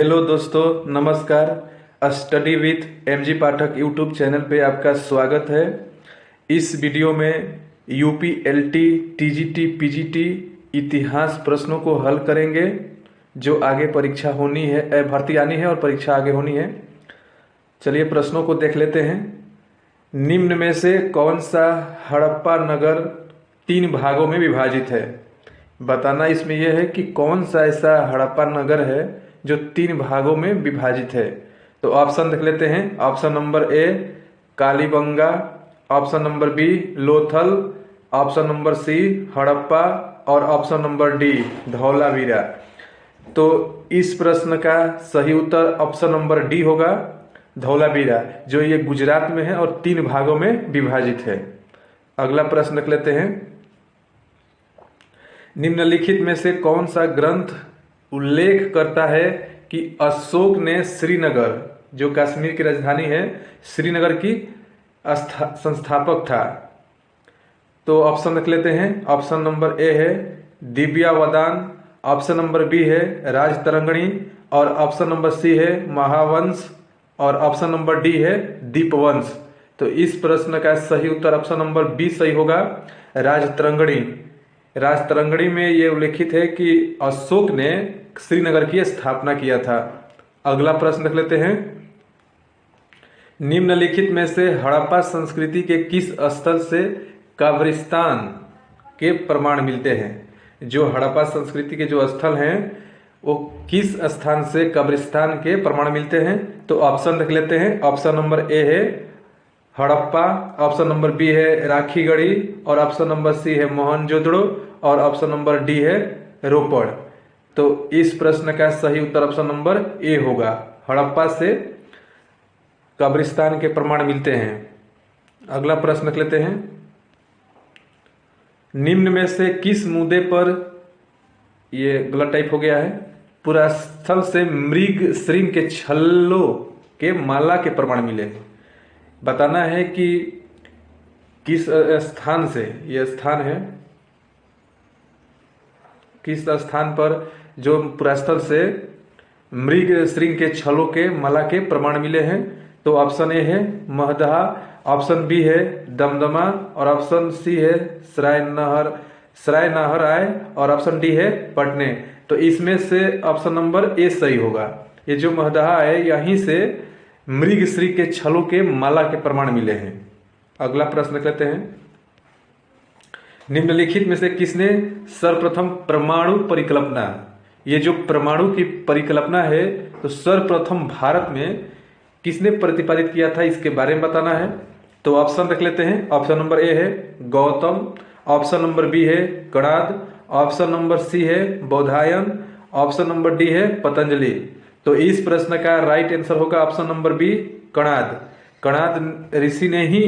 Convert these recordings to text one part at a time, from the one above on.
Hello दोस्तों, नमस्कार। Study with MG Pathak YouTube channel पे आपका स्वागत है। इस वीडियो में यूपी एलटी टीजीटी पीजीटी इतिहास प्रश्नों को हल करेंगे जो आगे परीक्षा होनी है, भर्ती आनी है और परीक्षा आगे होनी है। चलिए प्रश्नों को देख लेते हैं। निम्न में से कौन सा हड़प्पा नगर 3 भागों में विभाजित है? बताना इसमें यह है कि कौन सा ऐसा हड़प्पा नगर है जो 3 भागों में विभाजित है। तो ऑप्शन देख लेते हैं। Option number A Kalibanga, option number B Lothal, option number C Harappa और ऑप्शन नंबर डी धौलावीरा। तो इस प्रश्न का सही उत्तर ऑप्शन नंबर डी होगा, धौलावीरा, जो ये गुजरात में है और 3 भागों में विभाजित है। अगला प्रश्न देख लेते हैं। निम्नलिखित में से कौन सा ग्रंथ उल्लेख करता है कि अशोक ने श्रीनगर, जो कश्मीर की राजधानी है, श्रीनगर की संस्थापक था? तो ऑप्शन देख लेते हैं। ऑप्शन नंबर ए है दिव्यावदान, ऑप्शन नंबर बी है राजतरंगिणी और ऑप्शन नंबर सी है महावंश और ऑप्शन नंबर डी है दीपवंश। तो इस प्रश्न का सही उत्तर ऑप्शन नंबर बी सही होगा, राजतरंगिणी। राजतरंगिणी में ये उल्लेखित है कि अशोक ने श्रीनगर की स्थापना किया था। अगला प्रश्न देख लेते हैं। निम्नलिखित में से हड़प्पा संस्कृति के किस स्थल से कब्रिस्तान के प्रमाण मिलते हैं? जो हड़प्पा संस्कृति के जो स्थल हैं वो किस स्थान से कब्रिस्तान के प्रमाण मिलते हैं? तो ऑप्शन देख लेते हैं। ऑप्शन नंबर ए है हड़प्पा, ऑप्शन नंबर बी है राखीगढ़ी और ऑप्शन नंबर सी है मोहनजोदड़ो और ऑप्शन नंबर डी है रोपड़। तो इस प्रश्न का सही उत्तर ऑप्शन नंबर ए होगा, हड़प्पा से कब्रिस्तान के प्रमाण मिलते हैं। अगला प्रश्न देख लेते हैं। निम्न में से किस मुद्दे पर, ये गलत टाइप हो गया है, पुरास्थल से मृग श्रृंग के छल्लों के माला के प्रमाण मिले हैं? बताना है कि किस स्थान से, यह स्थान है, किस स्थान पर जो पुरास्थल से मृग श्रृंग के छलों के माला के प्रमाण मिले हैं? तो ऑप्शन ए है महदहा, ऑप्शन बी है दमदमा और ऑप्शन सी है सराय आय और ऑप्शन डी है पटने। तो इसमें से ऑप्शन नंबर ए सही होगा। ये जो महदहा है यहीं से मृग श्रृंग के छलों के माला के प्रमाण मिले हैं। अगला प्रश्न देख लेते हैं। निम्नलिखित में से किसने सर्वप्रथम परमाणु परिकल्पना, ये जो परमाणु की परिकल्पना है तो सर्वप्रथम भारत में किसने प्रतिपादित किया था, इसके बारे में बताना है। तो ऑप्शन देख लेते हैं। ऑप्शन नंबर ए है गौतम, ऑप्शन नंबर बी है कणाद, ऑप्शन नंबर सी है बौधायन, ऑप्शन नंबर डी है पतंजलि। तो इस प्रश्न का राइट आंसर होगा option number B Kanad. Kanad ऋषि ने ही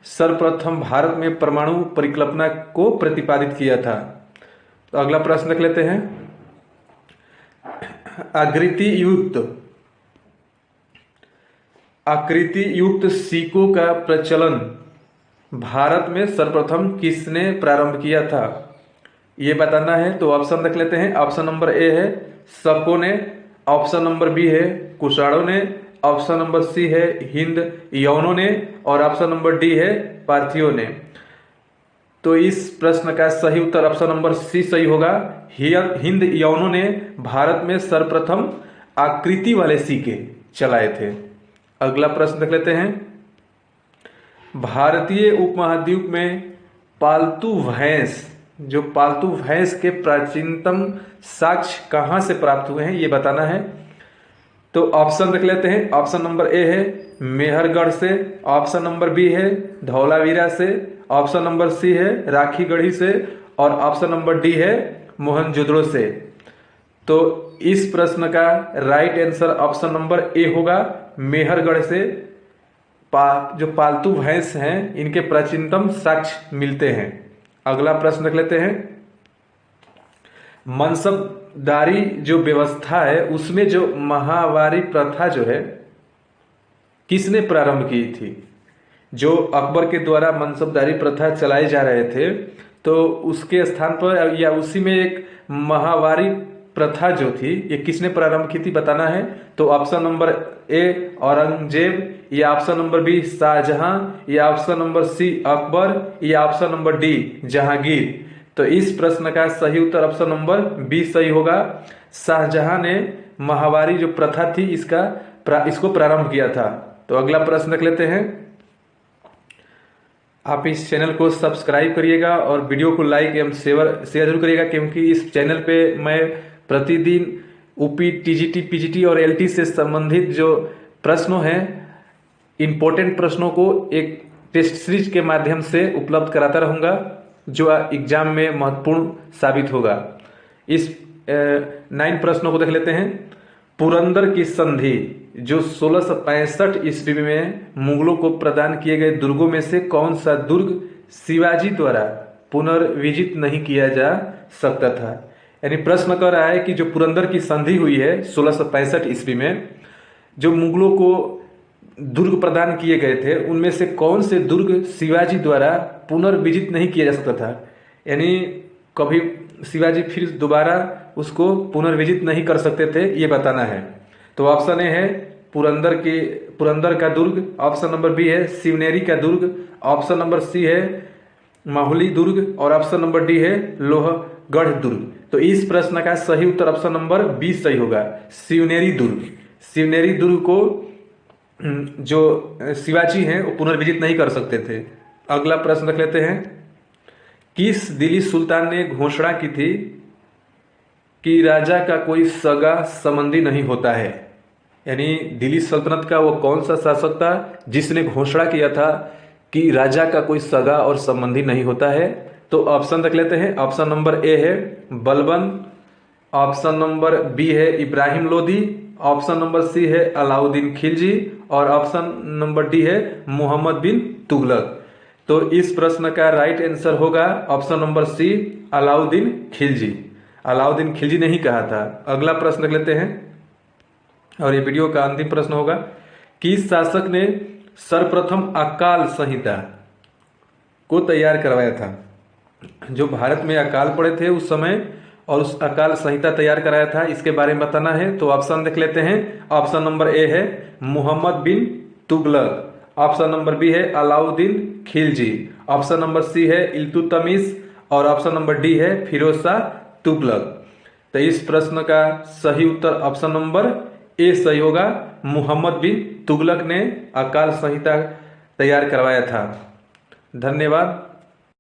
सर्वप्रथम भारत में परमाणु परिकल्पना को प्रतिपादित किया था। तो अगला प्रश्न देख लेते हैं। आकृति युक्त सिक्कों का प्रचलन भारत में सर्वप्रथम किसने प्रारंभ किया था, ये बताना है। तो ऑप्शन देख लेते हैं। ऑप्शन नंबर ए है शकों ने, ऑप्शन नंबर बी है कुषाणों ने, ऑप्शन नंबर सी है हिंद यवनों ने और ऑप्शन नंबर डी है पार्थियों ने। तो इस प्रश्न का सही उत्तर ऑप्शन नंबर सी सही होगा, हिंद यवनों ने भारत में सर्वप्रथम आकृति वाले सिक्के चलाए थे। अगला प्रश्न देख लेते हैं। भारतीय उपमहाद्वीप में पालतू भैंस, जो पालतू भैंस के प्राचीनतम साक्ष्य कहां से प्राप्त हुए हैं, ये बताना है। तो ऑप्शन देख लेते हैं। ऑप्शन नंबर ए है मेहरगढ़ से, ऑप्शन नंबर बी है धौलावीरा से, ऑप्शन नंबर सी है राखीगढ़ी से और ऑप्शन नंबर डी है मोहनजोदड़ो से। तो इस प्रश्न का राइट आंसर ऑप्शन नंबर ए होगा, मेहरगढ़ से जो पालतू भैंस हैं इनके प्राचीनतम साक्ष्य मिलते हैं। अगला प्रश्न देख लेते हैं। मनसबदारी जो व्यवस्था है उसमें जो माहवारी प्रथा जो है किसने प्रारंभ की थी? जो अकबर के द्वारा मनसबदारी प्रथा चलाए जा रहे थे तो उसके स्थान पर या उसी में एक माहवारी प्रथा जो थी ये किसने प्रारंभ की थी बताना है। तो ऑप्शन नंबर ए औरंगजेब, या ऑप्शन नंबर बी शाहजहां, या ऑप्शन नंबर सी अकबर, या ऑप्शन नंबर डी जहांगीर। तो इस प्रश्न का सही उत्तर ऑप्शन नंबर बी सही होगा। शाहजहां ने माहवारी जो प्रथा थी इसको प्रारंभ किया था। तो अगला प्रश्न देख लेते हैं। आप इस चैनल को सब्सक्राइब करिएगा और वीडियो को लाइक एवं शेयर जरूर करिएगा, क्योंकि इस चैनल पे मैं प्रतिदिन यूपी, टीजीटी, पीजीटी और एलटी से संबंधित जो प्रश्नों हैं, इम्पोर्टेंट प्रश्नों को एक टेस्ट सीरीज के माध्यम से उपलब्ध कराता रहूँगा जो एग्जाम में महत्वपूर्ण साबित होगा। इस 9 प्रश्नों को देख लेते हैं। पुरंदर की संधि जो 1665 ईस्वी में मुगलों को प्रदान किए गए दुर्गों में से कौन सा दुर्ग शिवाजी द्वारा पुनर्विजित नहीं किया जा सकता था। यानी प्रश्न कर रहा है कि जो पुरंदर की संधि हुई है 1665 ईस्वी में, जो मुगलों को दुर्ग प्रदान किए गए थे उनमें से कौन से दुर्ग शिवाजी द्वारा पुनर्विजित नहीं किया जा सकता था। यानी कभी शिवाजी फिर दोबारा उसको पुनर्विजित नहीं कर सकते थे, ये बताना है। तो ऑप्शन ए है पुरंदर का दुर्ग, ऑप्शन नंबर बी है शिवनेरी का दुर्ग, ऑप्शन नंबर सी है माहुली दुर्ग और ऑप्शन नंबर डी है लोहगढ़ दुर्ग। तो इस प्रश्न का सही उत्तर ऑप्शन नंबर बी सही होगा, शिवनेरी दुर्ग। शिवनेरी दुर्ग को जो शिवाजी हैं वो पुनर्विजित नहीं कर सकते थे। अगला प्रश्न देख लेते हैं। किस दिल्ली सुल्तान ने घोषणा की थी कि राजा का कोई सगा संबंधी नहीं होता है। यानी दिल्ली सल्तनत का वो कौन सा शासक था जिसने घोषणा किया था कि राजा का कोई सगा और संबंधी नहीं होता है। तो ऑप्शन देख लेते हैं। ऑप्शन नंबर ए है बलबन, ऑप्शन नंबर बी है Ibrahim Lodi, option number C है अलाउद्दीन खिलजी और ऑप्शन नंबर डी है मोहम्मद बिन तुगलक। तो इस प्रश्न का राइट आंसर होगा option number C Alauddin Khilji. Alauddin Khilji ने ही कहा था। अगला प्रश्न देख लेते हैं और ये वीडियो का अंतिम प्रश्न होगा। किस शासक ने सर्वप्रथम अकाल संहिता को तैयार करवाया था। जो भारत में अकाल पड़े थे उस समय और उस अकाल संहिता तैयार कराया था, इसके बारे में बताना है। तो ऑप्शन देख लेते हैं। ऑप्शन नंबर ए है Muhammad bin Tughlaq, option number B है Alauddin Khilji, option number C है इल्तुतमिश और ऑप्शन नंबर डी है फिरोज शाह तुगलक। तो इस प्रश्न का सही उत्तर ऑप्शन नंबर ए सही होगा। मोहम्मद बिन तुगलक ने अकाल संहिता तैयार करवाया था। धन्यवाद।